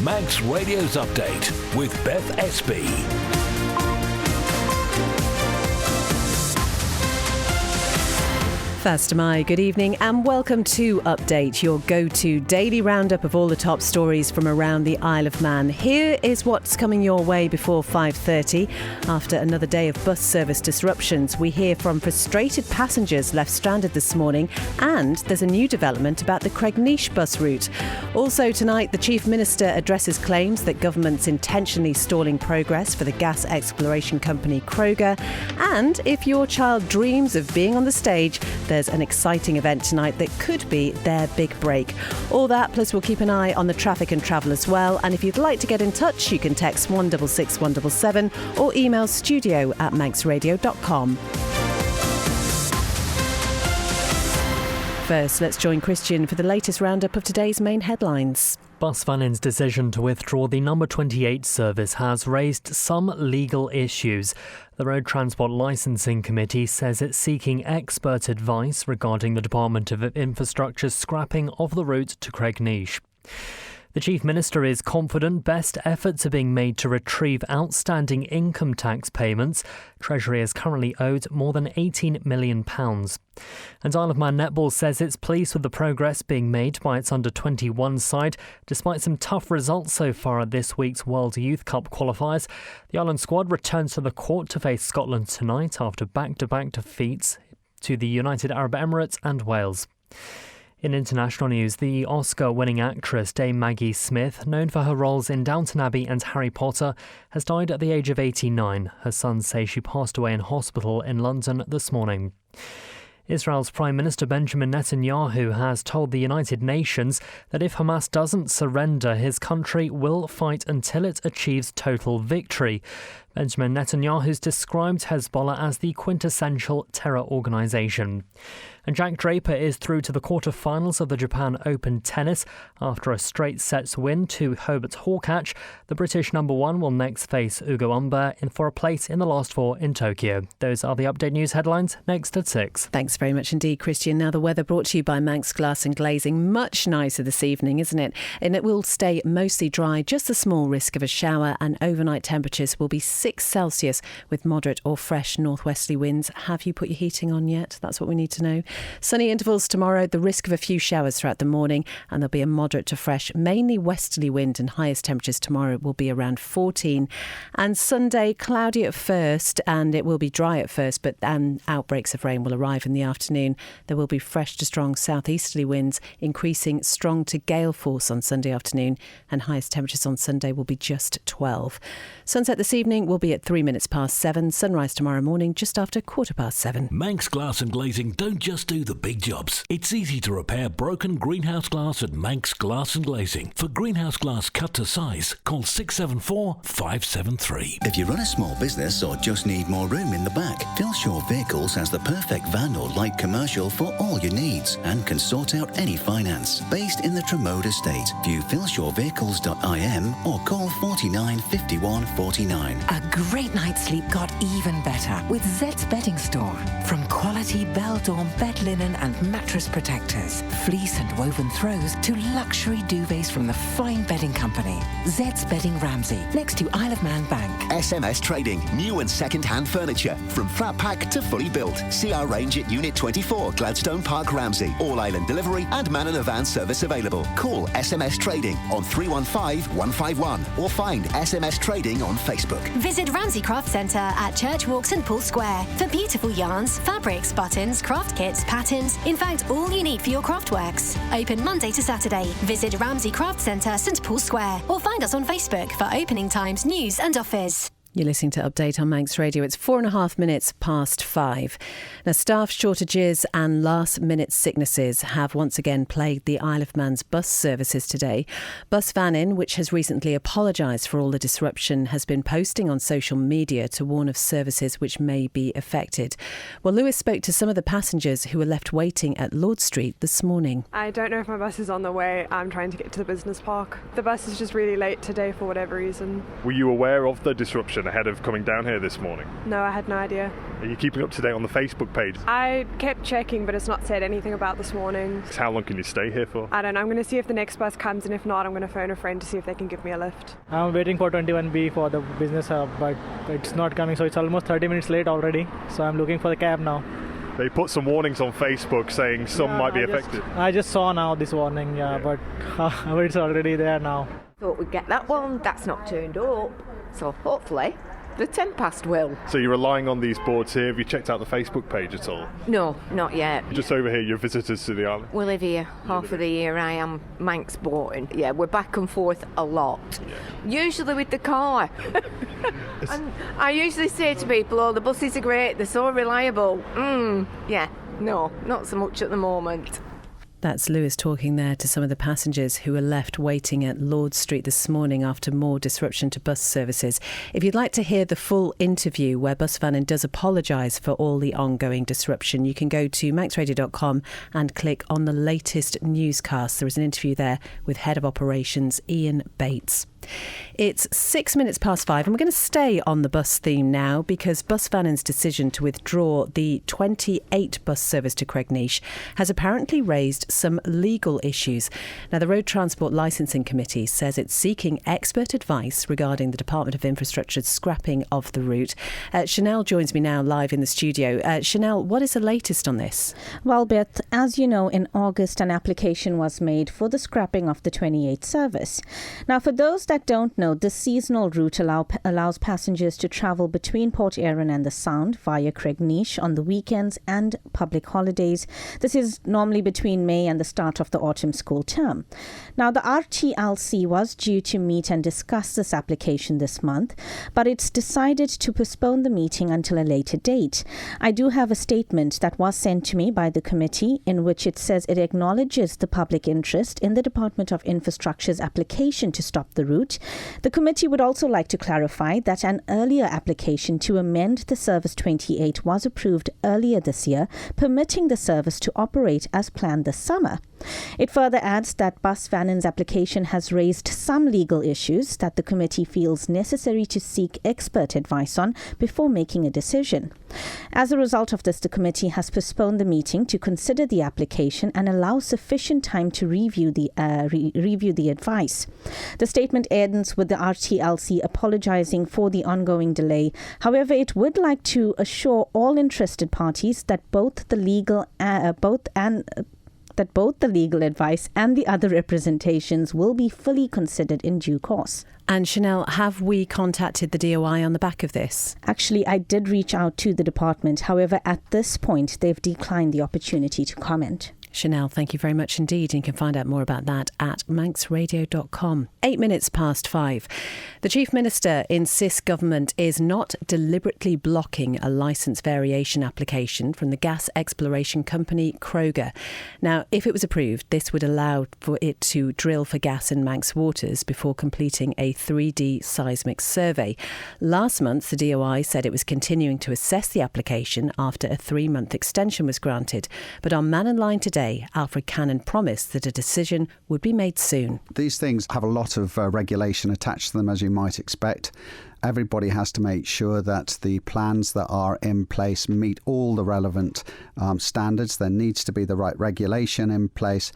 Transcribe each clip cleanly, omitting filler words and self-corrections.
Manx Radio's Update with Beth Espy. First am I. Good evening and welcome to Update, your go-to daily roundup of all the top stories from around the Isle of Man. Here is what's coming your way before 5:30. After another day of bus service disruptions, we hear from frustrated passengers left stranded this morning, and there's a new development about the Cregneash bus route. Also tonight, the Chief Minister addresses claims that government's intentionally stalling progress for the gas exploration company Crogga. And if your child dreams of being on the stage, there's an exciting event tonight that could be their big break. All that, plus we'll keep an eye on the traffic and travel as well. And if you'd like to get in touch, you can text 166 177 or email studio@manxradio.com. First, let's join Christian for the latest roundup of today's main headlines. Bus Vannin's decision to withdraw the number 28 service has raised some legal issues. The Road Transport Licensing Committee says it's seeking expert advice regarding the Department of Infrastructure's scrapping of the route to Cregneash. The Chief Minister is confident best efforts are being made to retrieve outstanding income tax payments. Treasury is currently owed more than £18 million. And Isle of Man Netball says it's pleased with the progress being made by its under-21 side, despite some tough results so far at this week's World Youth Cup qualifiers. The Island squad returns to the court to face Scotland tonight after back-to-back defeats to the United Arab Emirates and Wales. In international news, the Oscar-winning actress Dame Maggie Smith, known for her roles in Downton Abbey and Harry Potter, has died at the age of 89. Her sons say she passed away in hospital in London this morning. Israel's Prime Minister Benjamin Netanyahu has told the United Nations that if Hamas doesn't surrender, his country will fight until it achieves total victory. Benjamin Netanyahu's described Hezbollah as the quintessential terror organisation. And Jack Draper is through to the quarter-finals of the Japan Open Tennis. After a straight sets win to Hobart Hawkatch, the British number one will next face Ugo Umber for a place in the last four in Tokyo. Those are the Update News headlines, next at 6. Thanks very much indeed, Christian. Now the weather brought to you by Manx Glass and Glazing. Much nicer this evening, isn't it? And it will stay mostly dry, just a small risk of a shower, and overnight temperatures will be 6 Celsius with moderate or fresh northwesterly winds. Have you put your heating on yet? That's what we need to know. Sunny intervals tomorrow, the risk of a few showers throughout the morning, and there'll be a moderate to fresh, mainly westerly wind, and highest temperatures tomorrow will be around 14. And Sunday, cloudy at first, and it will be dry at first, but outbreaks of rain will arrive in the afternoon. There will be fresh to strong southeasterly winds, increasing strong to gale force on Sunday afternoon, and highest temperatures on Sunday will be just 12. Sunset this evening will be at 3 minutes past 7. Sunrise tomorrow morning just after 7:15. Manx Glass and Glazing don't just do the big jobs. It's easy to repair broken greenhouse glass at Manx Glass and Glazing. For greenhouse glass cut to size, call 674 573. If you run a small business or just need more room in the back, Philshaw Vehicles has the perfect van or light commercial for all your needs and can sort out any finance. Based in the Tremode estate, view philshawvehicles.im or call 49 51 49. A great night's sleep got even better with Zed's Bedding Store. From quality Beldorm bed linen and mattress protectors, fleece and woven throws to luxury duvets from the fine bedding company. Zed's Bedding Ramsey, next to Isle of Man Bank. SMS Trading, new and second-hand furniture, from flat pack to fully built. See our range at Unit 24, Gladstone Park, Ramsey. All island delivery and man in a van service available. Call SMS Trading on 315 151 or find SMS Trading on Facebook. Visit Ramsey Craft Centre at Church Walk St Paul Square for beautiful yarns, fabrics, buttons, craft kits, patterns, in fact all you need for your craft works. Open Monday to Saturday. Visit Ramsey Craft Centre St Paul Square or find us on Facebook for opening times, news and offers. You're listening to Update on Manx Radio. It's 4.5 minutes past 5. Now, staff shortages and last-minute sicknesses have once again plagued the Isle of Man's bus services today. Bus Vannin, which has recently apologised for all the disruption, has been posting on social media to warn of services which may be affected. Well, Lewis spoke to some of the passengers who were left waiting at Lord Street this morning. I don't know if my bus is on the way. I'm trying to get to the business park. The bus is just really late today for whatever reason. Were you aware of the disruption information ahead of coming down here this morning? No, I had no idea. Are you keeping up to date on the Facebook page? I kept checking, but it's not said anything about this morning. How long can you stay here for? I don't know. I'm going to see if the next bus comes, and if not, I'm going to phone a friend to see if they can give me a lift. I'm waiting for 21B for the business hub, but it's not coming, so it's almost 30 minutes late already. So I'm looking for the cab now. They put some warnings on Facebook saying some might be affected. I just saw now this warning, but it's already there now. Thought we'd get that one. That's not turned up. So hopefully the 10 past will. So you're relying on these boards here. Have you checked out the Facebook page at all? No, not yet. Just over here, you're visitors to the island? We live here half of the year. I am Manx born. Yeah, we're back and forth a lot. Yeah. Usually with the car. And I usually say to people, oh, the buses are great, they're so reliable. Yeah, no, not so much at the moment. That's Lewis talking there to some of the passengers who were left waiting at Lord Street this morning after more disruption to bus services. If you'd like to hear the full interview where Bus Vannin does apologise for all the ongoing disruption, you can go to manxradio.com and click on the latest newscast. There is an interview there with Head of Operations Ian Bates. It's 6 minutes past 5 and we're going to stay on the bus theme now because Bus Vannin's decision to withdraw the 28 bus service to Cregneash has apparently raised some legal issues. Now, the Road Transport Licensing Committee says it's seeking expert advice regarding the Department of Infrastructure's scrapping of the route. Chanel joins me now live in the studio. Chanel, what is the latest on this? Well, Beth, as you know, in August an application was made for the scrapping of the 28 service. Now, for those that don't know, this seasonal route allows passengers to travel between Port Erin and the Sound via Cregneash on the weekends and public holidays. This is normally between May and the start of the autumn school term. Now, the RTLC was due to meet and discuss this application this month, but it's decided to postpone the meeting until a later date. I do have a statement that was sent to me by the committee in which it says it acknowledges the public interest in the Department of Infrastructure's application to stop the route. The committee would also like to clarify that an earlier application to amend the Service 28 was approved earlier this year, permitting the service to operate as planned this summer. It further adds that Bus Vannin's application has raised some legal issues that the committee feels necessary to seek expert advice on before making a decision. As a result of this, the committee has postponed the meeting to consider the application and allow sufficient time to review the advice. The statement ends with the RTLC apologising for the ongoing delay. However, it would like to assure all interested parties that both the legal advice and the other representations will be fully considered in due course. And Chanel, have we contacted the DOI on the back of this? Actually, I did reach out to the department. However, at this point, they've declined the opportunity to comment. Chanel, thank you very much indeed. You can find out more about that at manxradio.com. 8 minutes past 5. The Chief Minister insists government is not deliberately blocking a licence variation application from the gas exploration company Kroger. Now, if it was approved, this would allow for it to drill for gas in Manx waters before completing a 3D seismic survey. Last month, the DOI said it was continuing to assess the application after a 3-month extension was granted. But on Man and Line today, Alfred Cannon promised that a decision would be made soon. These things have a lot of regulation attached to them, as you might expect. Everybody has to make sure that the plans that are in place meet all the relevant standards. There needs to be the right regulation in place.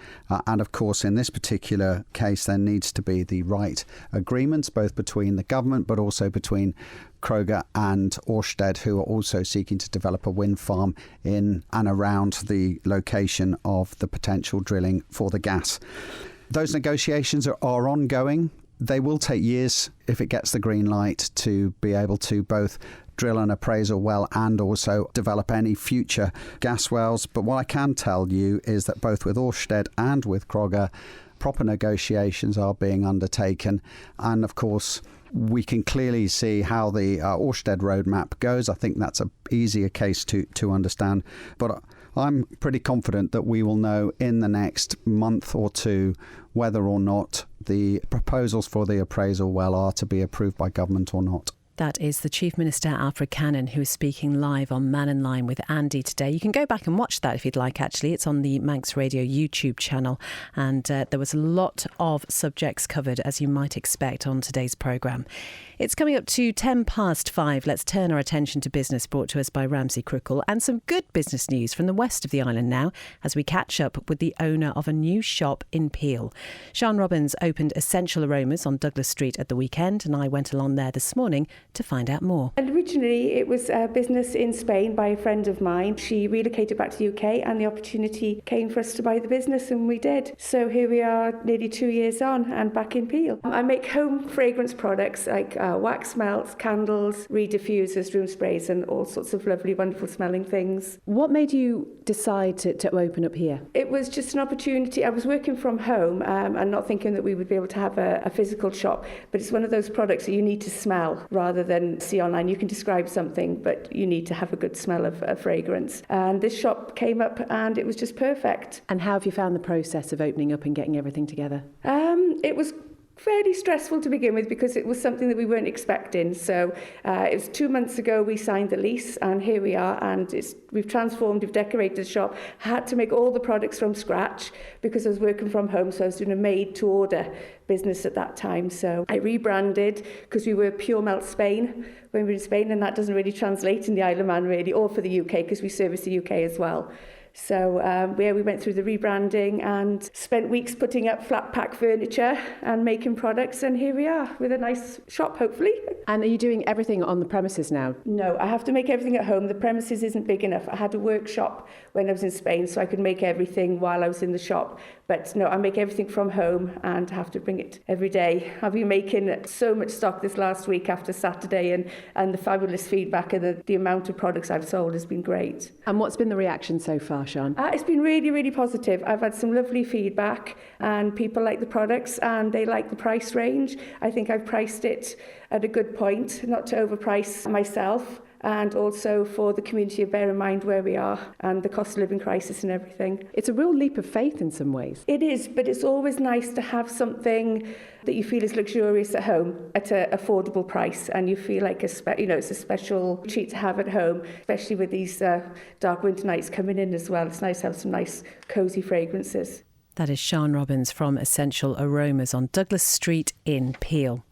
And of course, in this particular case, there needs to be the right agreements, both between the government, but also between Kroger and Ørsted, who are also seeking to develop a wind farm in and around the location of the potential drilling for the gas. Those negotiations are ongoing. They will take years if it gets the green light to be able to both drill an appraisal well and also develop any future gas wells. But what I can tell you is that both with Ørsted and with Kroger, proper negotiations are being undertaken. And of course, we can clearly see how the Ørsted roadmap goes. I think that's an easier case to understand. But I'm pretty confident that we will know in the next month or two whether or not the proposals for the appraisal well are to be approved by government or not. That is the Chief Minister, Alfred Cannon, who is speaking live on Man in Line with Andy today. You can go back and watch that if you'd like, actually. It's on the Manx Radio YouTube channel. And there was a lot of subjects covered, as you might expect, on today's programme. It's coming up to 5:10. Let's turn our attention to business, brought to us by Ramsey Crookall, and some good business news from the west of the island now, as we catch up with the owner of a new shop in Peel. Sian Robbins opened Essential Aromas on Douglas Street at the weekend, and I went along there this morning to find out more. And originally it was a business in Spain by a friend of mine. She relocated back to the UK and the opportunity came for us to buy the business, and we did. So here we are nearly 2 years on and back in Peel. I make home fragrance products like wax melts, candles, reed diffusers, room sprays and all sorts of lovely, wonderful smelling things. What made you decide to open up here? It was just an opportunity. I was working from home and not thinking that we would be able to have a physical shop, but it's one of those products that you need to smell rather than see online. You can describe something, but you need to have a good smell of fragrance. And this shop came up and it was just perfect. And how have you found the process of opening up and getting everything together? It was fairly stressful to begin with because it was something that we weren't expecting. So it was 2 months ago we signed the lease and here we are, and we've transformed, we've decorated the shop. I had to make all the products from scratch because I was working from home, so I was doing a made to order business at that time. So I rebranded because we were Pure Melt Spain when we were in Spain, and that doesn't really translate in the Isle of Man really, or for the UK because we service the UK as well. So we went through the rebranding and spent weeks putting up flat pack furniture and making products, and here we are with a nice shop, hopefully. And are you doing everything on the premises now? No, I have to make everything at home. The premises isn't big enough. I had a workshop when I was in Spain, so I could make everything while I was in the shop. But no, I make everything from home and have to bring it every day. I've been making so much stock this last week after Saturday, and the fabulous feedback and the amount of products I've sold has been great. And what's been the reaction so far, Sian? It's been really, really positive. I've had some lovely feedback and people like the products and they like the price range. I think I've priced it at a good point, not to overprice myself, and also for the community to bear in mind where we are and the cost of living crisis and everything. It's a real leap of faith in some ways. It is, but it's always nice to have something that you feel is luxurious at home at an affordable price, and you feel like it's a special treat to have at home, especially with these dark winter nights coming in as well. It's nice to have some nice cosy fragrances. That is Sian Robbins from Essential Aromas on Douglas Street in Peel.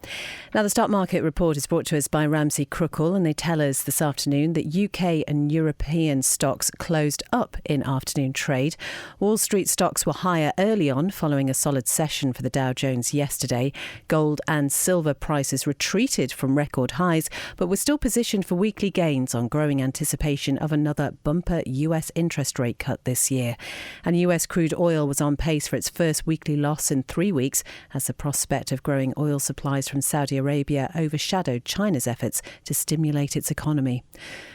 Now, the stock market report is brought to us by Ramsey Crookall, and they tell us this afternoon that UK and European stocks closed up in afternoon trade. Wall Street stocks were higher early on following a solid session for the Dow Jones yesterday. Gold and silver prices retreated from record highs, but were still positioned for weekly gains on growing anticipation of another bumper US interest rate cut this year. And US crude oil was on pace for its first weekly loss in 3 weeks as the prospect of growing oil supplies from Saudi Arabia overshadowed China's efforts to stimulate its economy.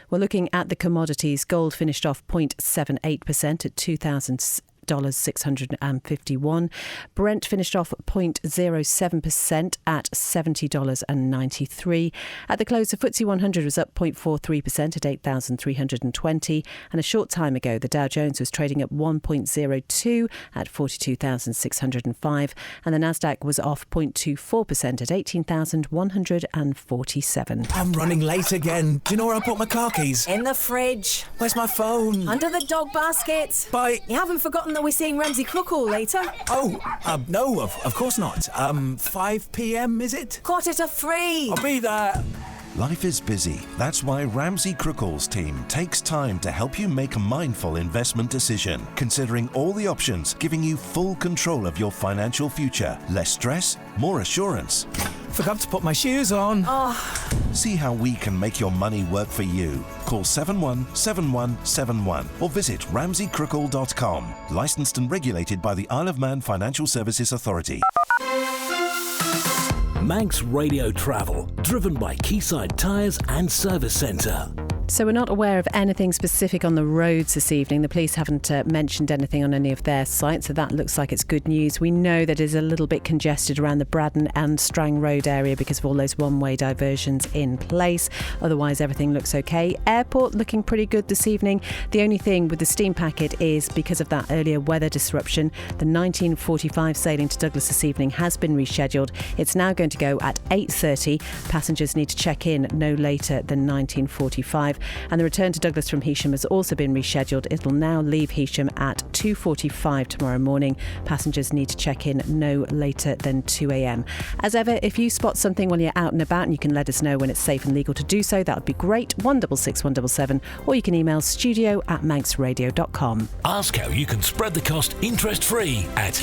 Well, looking at the commodities, gold finished off 0.78% at $2,651. Brent finished off 0.07% at $70.93. At the close, the FTSE 100 was up 0.43% at 8,320. And a short time ago, the Dow Jones was trading up 1.02 at 42,605. And the Nasdaq was off 0.24% at 18,147. I'm running late again. Do you know where I put my car keys? In the fridge. Where's my phone? Under the dog basket. Bye. You haven't forgotten that we're seeing Ramsey Crookall later? Oh, no, of course not. 5 p.m, is it? 3:15. I'll be there. Life is busy. That's why Ramsey Crookall's team takes time to help you make a mindful investment decision, considering all the options, giving you full control of your financial future. Less stress, more assurance. Forgot to put my shoes on. Oh. See how we can make your money work for you. Call 717171 or visit ramseycrookall.com. Licensed and regulated by the Isle of Man Financial Services Authority. Manx Radio Travel, driven by Quayside Tyres and Service Centre. So we're not aware of anything specific on the roads this evening. The police haven't mentioned anything on any of their sites, so that looks like it's good news. We know that it's a little bit congested around the Braddon and Strang Road area because of all those one-way diversions in place. Otherwise, everything looks okay. Airport looking pretty good this evening. The only thing with the steam packet is because of that earlier weather disruption, the 19:45 sailing to Douglas this evening has been rescheduled. It's now going to go at 8:30. Passengers need to check in no later than 19:45. And the return to Douglas from Heysham has also been rescheduled. It'll now leave Heysham at 2:45 tomorrow morning. Passengers need to check in no later than 2 a.m. As ever, if you spot something while you're out and about and you can let us know when it's safe and legal to do so, that would be great. 166 177, or you can email studio@manxradio.com. Ask how you can spread the cost interest-free at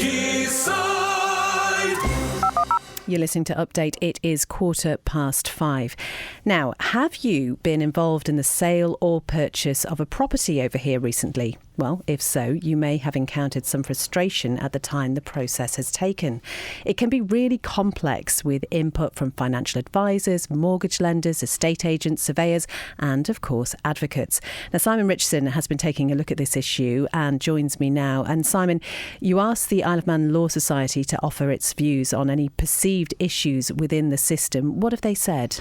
You're listening to Update. It is 5:15. Now, have you been involved in the sale or purchase of a property over here recently? Well, if so, you may have encountered some frustration at the time the process has taken. It can be really complex with input from financial advisors, mortgage lenders, estate agents, surveyors, and of course, advocates. Now, Simon Richardson has been taking a look at this issue and joins me now. And Simon, you asked the Isle of Man Law Society to offer its views on any perceived issues within the system. What have they said?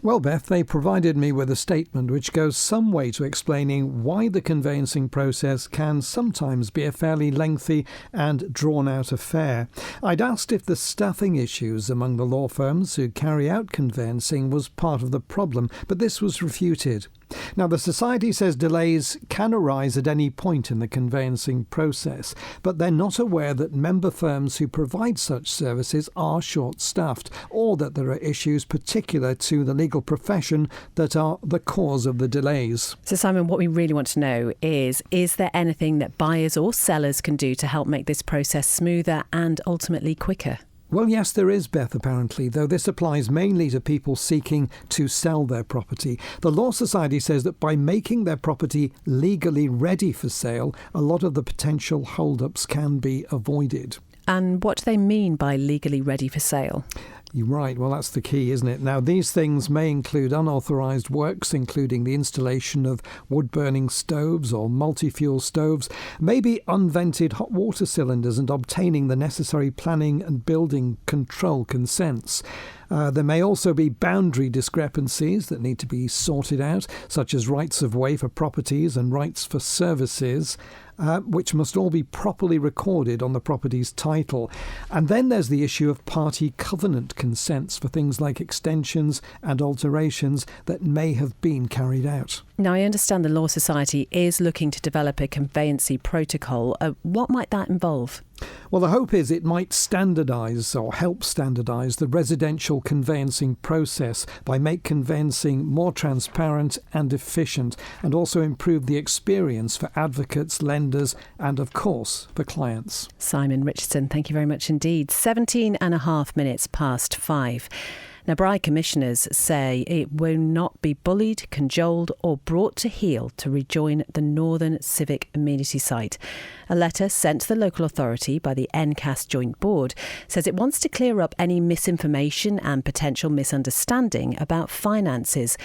Well, Beth, they provided me with a statement which goes some way to explaining why the conveyancing process can sometimes be a fairly lengthy and drawn-out affair. I'd asked if the staffing issues among the law firms who carry out conveyancing was part of the problem, but this was refuted. Now, the Society says delays can arise at any point in the conveyancing process, but they're not aware that member firms who provide such services are short-staffed, or that there are issues particular to the legal profession that are the cause of the delays. So, Simon, what we really want to know is there anything that buyers or sellers can do to help make this process smoother and ultimately quicker? Well, yes, there is, Beth, apparently, though this applies mainly to people seeking to sell their property. The Law Society says that by making their property legally ready for sale, a lot of the potential hold-ups can be avoided. And what do they mean by legally ready for sale? You're right. Well, that's the key, isn't it? Now, these things may include unauthorised works, including the installation of wood-burning stoves or multi-fuel stoves, maybe unvented hot water cylinders and obtaining the necessary planning and building control consents. There may also be boundary discrepancies that need to be sorted out, such as rights of way for properties and rights for services, which must all be properly recorded on the property's title. And then there's the issue of party covenant consents for things like extensions and alterations that may have been carried out. Now, I understand the Law Society is looking to develop a conveyancing protocol. What might that involve? Well, the hope is it might standardise or help standardise the residential conveyancing process by making conveyancing more transparent and efficient, and also improve the experience for advocates, lenders and, of course, for clients. Simon Richardson, thank you very much indeed. 17.5 minutes past 5. Now, Bry commissioners say it will not be bullied, cajoled or brought to heel to rejoin the Northern Civic Amenity Site. A letter sent to the local authority by the NCAS Joint Board says it wants to clear up any misinformation and potential misunderstanding about finances.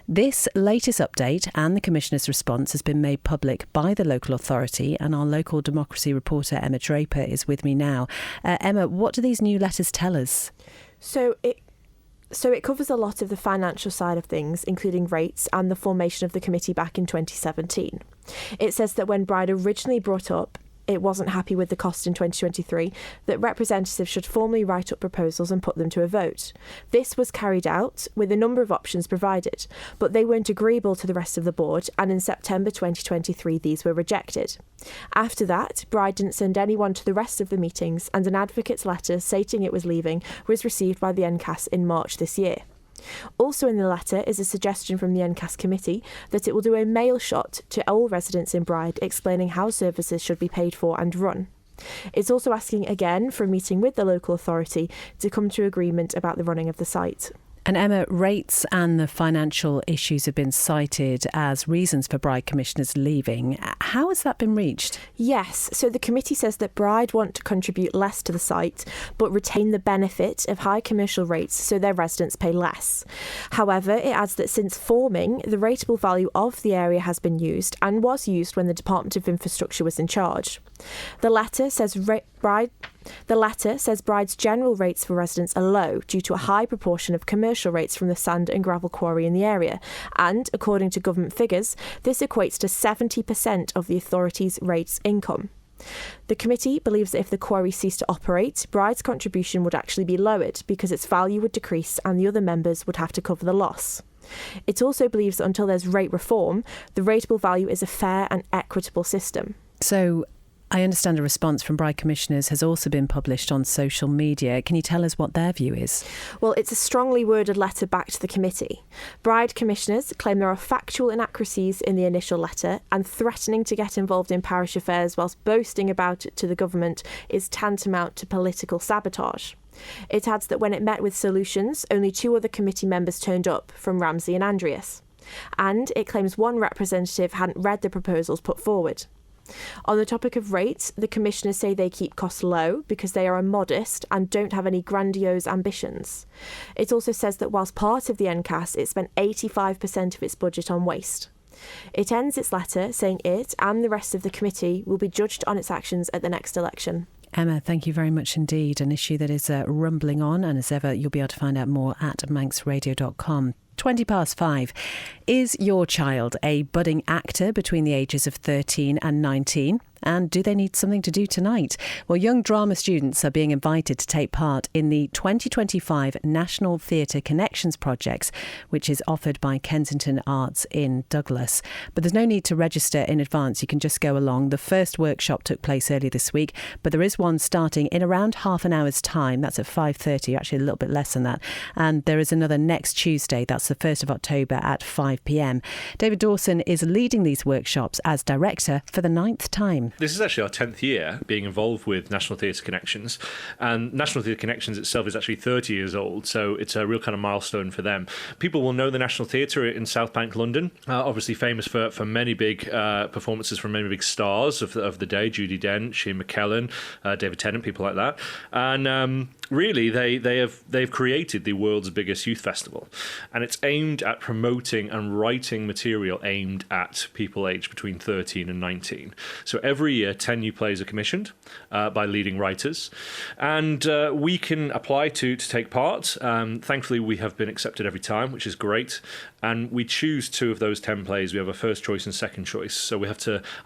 This latest update and the Commissioner's response has been made public by the local authority, and our local democracy reporter Emma Draper is with me now. Emma, what do these new letters tell us? So it covers a lot of the financial side of things, including rates and the formation of the committee back in 2017. It says that when Bride originally brought up it wasn't happy with the cost in 2023, that representatives should formally write up proposals and put them to a vote. This was carried out with a number of options provided, but they weren't agreeable to the rest of the board, and in September 2023 these were rejected. After that, Bride didn't send anyone to the rest of the meetings, and an advocate's letter stating it was leaving was received by the NCAS in March this year. Also in the letter is a suggestion from the NCAS committee that it will do a mail shot to all residents in Bride explaining how services should be paid for and run. It's also asking again for a meeting with the local authority to come to agreement about the running of the site. And Emma, rates and the financial issues have been cited as reasons for Bride commissioners leaving. How has that been reached? Yes, so the committee says that Bride want to contribute less to the site, but retain the benefit of high commercial rates so their residents pay less. However, it adds that since forming, the rateable value of the area has been used and was used when the Department of Infrastructure was in charge. The letter says Bride's general rates for residents are low due to a high proportion of commercial rates from the sand and gravel quarry in the area, and, according to government figures, this equates to 70% of the authority's rates income. The committee believes that if the quarry ceased to operate, Bride's contribution would actually be lowered because its value would decrease and the other members would have to cover the loss. It also believes that until there's rate reform, the rateable value is a fair and equitable system. So, I understand a response from Bride commissioners has also been published on social media. Can you tell us what their view is? Well, it's a strongly worded letter back to the committee. Bride commissioners claim there are factual inaccuracies in the initial letter, and threatening to get involved in parish affairs whilst boasting about it to the government is tantamount to political sabotage. It adds that when it met with Solutions, only 2 other committee members turned up, from Ramsey and Andreas. And it claims one representative hadn't read the proposals put forward. On the topic of rates, the commissioners say they keep costs low because they are modest and don't have any grandiose ambitions. It also says that whilst part of the NCAS, it spent 85% of its budget on waste. It ends its letter saying it and the rest of the committee will be judged on its actions at the next election. Emma, thank you very much indeed. An issue that is rumbling on, and as ever, you'll be able to find out more at manxradio.com. 5:20. Is your child a budding actor between the ages of 13 and 19? And do they need something to do tonight? Well, young drama students are being invited to take part in the 2025 National Theatre Connections projects, which is offered by Kensington Arts in Douglas. But there's no need to register in advance. You can just go along. The first workshop took place earlier this week, but there is one starting in around half an hour's time. That's at 5:30, actually a little bit less than that. And there is another next Tuesday. That's the 1st of October at 5 p.m. David Dawson is leading these workshops as director for the 9th time. This is actually our 10th year being involved with National Theatre Connections, and National Theatre Connections itself is actually 30 years old, so it's a real kind of milestone for them. People will know the National Theatre in South Bank, London, obviously famous for many big performances from many big stars of the day, Judi Dench, Shane McKellen, David Tennant, people like that, and really they've created the world's biggest youth festival, and it's aimed at promoting and writing material aimed at people aged between 13 and 19. So every year 10 new plays are commissioned by leading writers, and we can apply to take part. Thankfully we have been accepted every time, which is great, and we choose 2 of those 10 plays. We have a first choice and second choice, so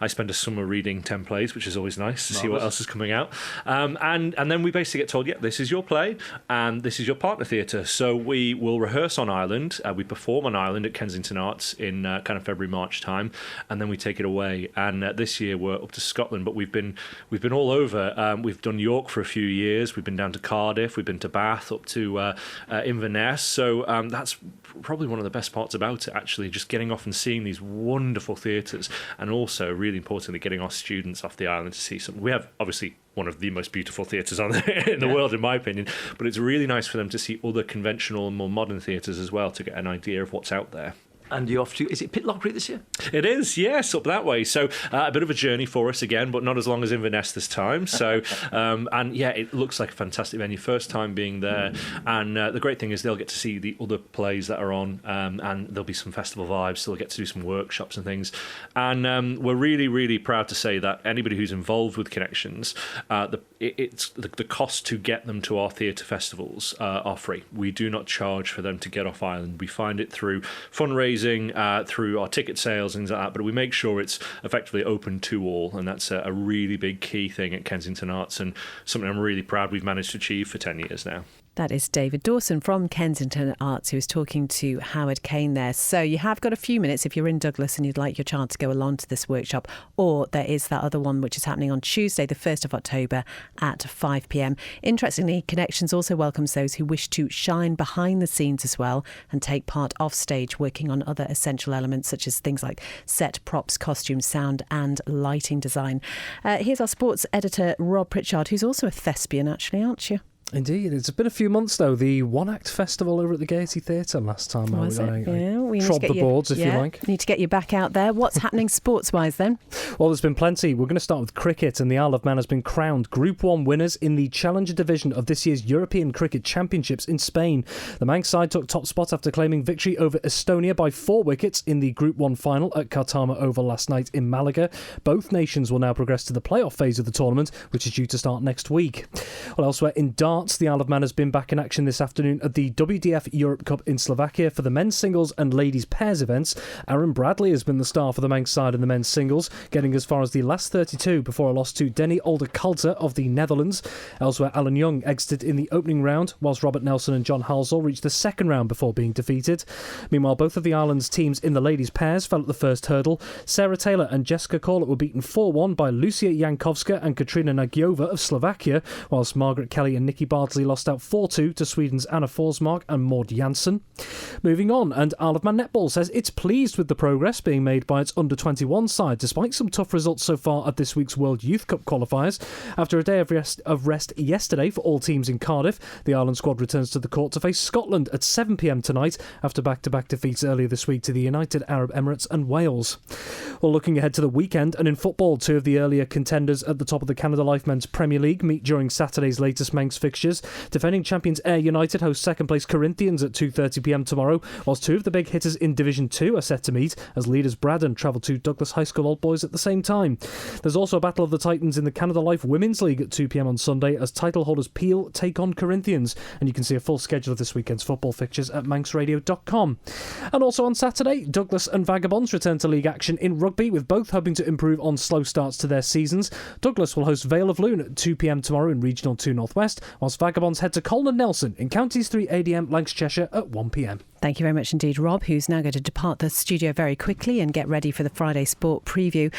I spend a summer reading 10 plays, which is always nice to see what else is coming out, and then we basically get told, this is your play and this is your partner theatre. So we will rehearse on Ireland, we perform on Ireland at Kensington Arts in kind of February, March time, and then we take it away. And this year we're up to Scotland, but we've been all over. We've done York for a few years, we've been down to Cardiff, we've been to Bath, up to Inverness, so that's probably one of the best parts about it, actually, just getting off and seeing these wonderful theatres, and also, really importantly, getting our students off the island to see something. We have, obviously, one of the most beautiful theatres in the world, in my opinion, but it's really nice for them to see other conventional and more modern theatres as well, to get an idea of what's out there. And you're off to, is it Pitlochry this year? It is, yes, up that way. So a bit of a journey for us again, but not as long as Inverness this time. So, and yeah, it looks like a fantastic venue. First time being there. And the great thing is they'll get to see the other plays that are on, and there'll be some festival vibes. So they'll get to do some workshops and things. And we're really, really proud to say that anybody who's involved with Connections, it's the cost to get them to our theatre festivals are free. We do not charge for them to get off island. We find it through fundraising, through our ticket sales, things like that, but we make sure it's effectively open to all, and that's a really big key thing at Kensington Arts, and something I'm really proud we've managed to achieve for 10 years now. That is David Dawson from Kensington Arts, who was talking to Howard Kane there. So you have got a few minutes if you're in Douglas and you'd like your child to go along to this workshop, or there is that other one which is happening on Tuesday, the 1st of October at 5 p.m. Interestingly, Connections also welcomes those who wish to shine behind the scenes as well and take part off stage, working on other essential elements such as things like set, props, costumes, sound and lighting design. Here's our sports editor, Rob Pritchard, who's also a thespian, actually, aren't you? Indeed. It's been a few months, though. The one-act festival over at the Gaiety Theatre last time. Was it? I trod the boards, if you like. Need to get you back out there. What's happening sports-wise, then? Well, there's been plenty. We're going to start with cricket, and the Isle of Man has been crowned Group 1 winners in the Challenger division of this year's European Cricket Championships in Spain. The Manx side took top spot after claiming victory over Estonia by 4 wickets in the Group 1 final at Kartama Oval last night in Malaga. Both nations will now progress to the playoff phase of the tournament, which is due to start next week. Well, elsewhere in darts, the Isle of Man has been back in action this afternoon at the WDF Europe Cup in Slovakia for the men's singles and ladies pairs events. Aaron Bradley has been the star for the Manx side in the men's singles, getting as far as the last 32 before a loss to Denny Olderkalter of the Netherlands. Elsewhere, Alan Young exited in the opening round, whilst Robert Nelson and John Halsall reached the second round before being defeated. Meanwhile, both of the island's teams in the ladies pairs fell at the first hurdle. Sarah Taylor and Jessica Corlett were beaten 4-1 by Lucia Jankowska and Katrina Nagyova of Slovakia, whilst Margaret Kelly and Nikki Bardsley lost out 4-2 to Sweden's Anna Forsmark and Maud Janssen. Moving on, and Isle of Man Netball says it's pleased with the progress being made by its under-21 side, despite some tough results so far at this week's World Youth Cup qualifiers. After a day of rest yesterday for all teams in Cardiff, the Ireland squad returns to the court to face Scotland at 7 p.m. tonight after back-to-back defeats earlier this week to the United Arab Emirates and Wales. Well, looking ahead to the weekend, and in football, 2 of the earlier contenders at the top of the Canada Life Men's Premier League meet during Saturday's latest Manx fixtures. Defending champions Ayr United host second-place Corinthians at 2:30pm tomorrow, whilst 2 of the big hitters in Division 2 are set to meet as leaders Braddon travel to Douglas High School Old Boys at the same time. There's also a Battle of the Titans in the Canada Life Women's League at 2pm on Sunday as title holders Peel take on Corinthians, and you can see a full schedule of this weekend's football fixtures at manxradio.com. And also on Saturday, Douglas and Vagabonds return to league action in rugby, with both hoping to improve on slow starts to their seasons. Douglas will host Vale of Loon at 2pm tomorrow in Regional 2 North West, whilst Vagabonds head to Colne Nelson in Counties 3 ADM Lancs Cheshire at 1pm. Thank you very much indeed, Rob, who's now going to depart the studio very quickly and get ready for the Friday Sport preview.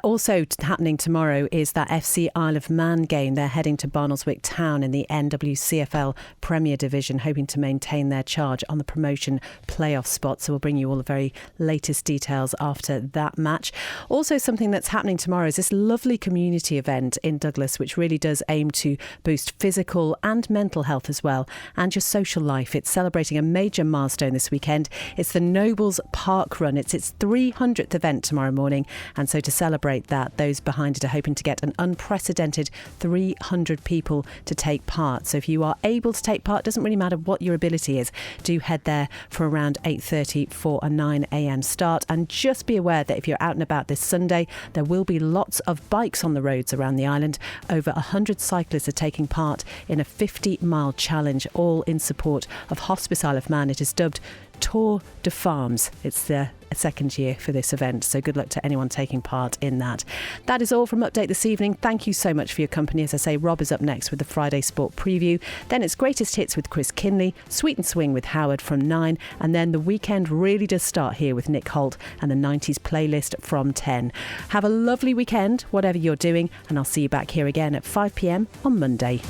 Also happening tomorrow is that FC Isle of Man game. They're heading to Barnoldswick Town in the NWCFL Premier Division, hoping to maintain their charge on the promotion playoff spot. So we'll bring you all the very latest details after that match. Also, something that's happening tomorrow is this lovely community event in Douglas, which really does aim to boost physical and mental health as well, and your social life. It's celebrating a major milestone this weekend. It's the Nobles Park Run. It's its 300th event tomorrow morning, and so to celebrate that, those behind it are hoping to get an unprecedented 300 people to take part. So if you are able to take part, doesn't really matter what your ability is, do head there for around 8:30 for a 9am start. And just be aware that if you're out and about this Sunday, there will be lots of bikes on the roads around the island. Over 100 cyclists are taking part in a 50-mile challenge, all in support of Hospice Isle of Man. It is dubbed Tour de Farms. It's the second year for this event, so good luck to anyone taking part in that. That is all from Update this evening. Thank you so much for your company. As I say, Rob is up next with the Friday Sport preview. Then it's Greatest Hits with Chris Kinley, Sweet and Swing with Howard from 9, and then the weekend really does start here with Nick Holt and the 90s playlist from 10. Have a lovely weekend, whatever you're doing, and I'll see you back here again at 5pm on Monday.